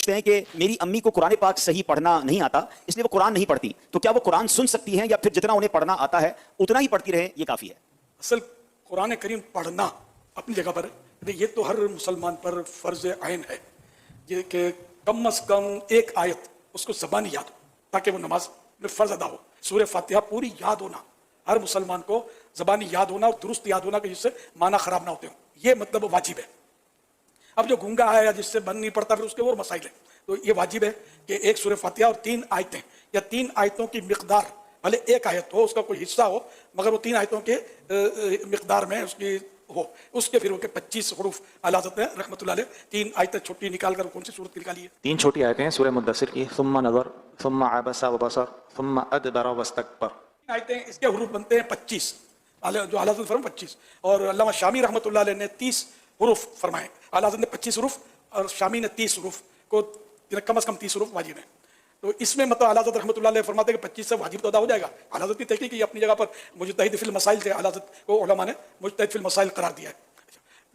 پوچھتے ہیں کہ میری امی کو قرآن پاک صحیح پڑھنا نہیں آتا اس لیے وہ قرآن نہیں پڑھتی، تو کیا وہ قرآن سن سکتی ہیں یا پھر جتنا انہیں پڑھنا آتا ہے اتنا ہی پڑھتی رہیں یہ کافی ہے؟ اصل قرآن کریم پڑھنا اپنی جگہ پر ہے، یہ تو ہر مسلمان پر فرض عین ہے یہ کہ کم از کم ایک آیت اس کو زبانی یاد ہو تاکہ وہ نماز میں فرض ادا ہو۔ سورہ فاتحہ پوری یاد ہونا، ہر مسلمان کو زبانی یاد ہونا اور درست یاد ہونا کہ جس سے معنی خراب نہ ہوتے ہوں، یہ مطلب واجب ہے۔ اب جو گونگا ہے یا جس سے بن نہیں پڑتا پھر اس کے اور مسائل ہیں، تو یہ واجب ہے کہ ایک سورہ فاتحہ اور 3 آیتیں یا 3 آیتوں کی مقدار، بھلے ایک آیت ہو اس کا کوئی حصہ ہو مگر وہ 3 آیتوں کے مقدار میں اس کی ہو، اس کے پھر وہ کہ 25 حروف اعلیٰ حضرت نے رحمۃ اللہ علیہ 3 آیتیں چھوٹی نکال کر کون سی صورت نکالی ہے؟ 3 چھوٹی آیتیں ہیں سورہ مدثر کی، ثم نظر ثم عبس وبصر ثم ادبر واستكبر۔ آیتیں اس کے حروف بنتے ہیں 25، جو اعلیٰ حضرت فرمائے 25، اور علامہ شامی رحمۃ اللہ علیہ نے 30 حروف فرمائے۔ اعلیٰ حضرت نے 25 حروف اور شامی نے 30 حروف کو، کم از کم 30 حروف واجب ہیں۔ تو اس میں مطلب اعلیٰ حضرت رحمۃ اللہ علیہ فرماتے ہیں کہ 25 سے واجب تو ادا ہو جائے گا۔ اعلیٰ حضرت کی تحقیق کی اپنی جگہ پر مجتہد فی المسائل سے اعلیٰ حضرت کو علماء نے مجتہد فی المسائل قرار دیا ہے،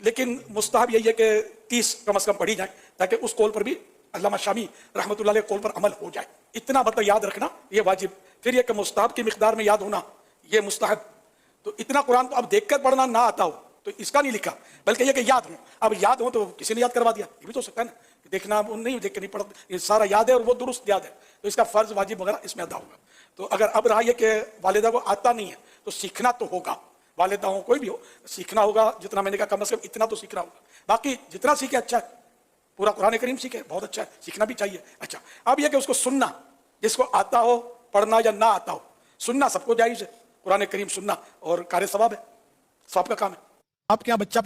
لیکن مستحب یہی ہے کہ 30 کم از کم پڑھی جائیں تاکہ اس قول پر بھی علامہ شامی رحمۃ اللہ علیہ قول پر عمل ہو جائے۔ اتنا مطلب یاد رکھنا یہ واجب۔ پھر یہ کہ مستحب کی مقدار میں یاد ہونا یہ مستحب۔ تو اتنا قرآن تو اب دیکھ کر پڑھنا نہ آتا ہو تو اس کا نہیں لکھا، بلکہ یہ کہ یاد ہو۔ اب یاد ہو تو کسی نے یاد کروا دیا، یہ بھی تو ہو سکتا ہے نا، دیکھنا نہیں، دیکھ کے نہیں پڑھتا، یہ سارا یاد ہے اور وہ درست یاد ہے، تو اس کا فرض واجب وغیرہ اس میں ادا ہوگا۔ تو اگر اب رہا یہ کہ والدہ کو آتا نہیں ہے تو سیکھنا تو ہوگا، والدہ ہو کوئی بھی ہو سیکھنا ہوگا، جتنا میں نے کہا کم از کم اتنا تو سیکھنا ہوگا۔ باقی جتنا سیکھے اچھا ہے، پورا قرآن کریم سیکھے بہت اچھا ہے، سیکھنا بھی چاہیے۔ اچھا اب یہ کہ اس کو سننا، جس کو آتا ہو پڑھنا یا نہ آتا ہو، سننا سب کو جائز ہے، قرآن کریم سننا اور کار ثواب ہے، ثواب کا کام ہے۔ آپ کے یہاں بچہ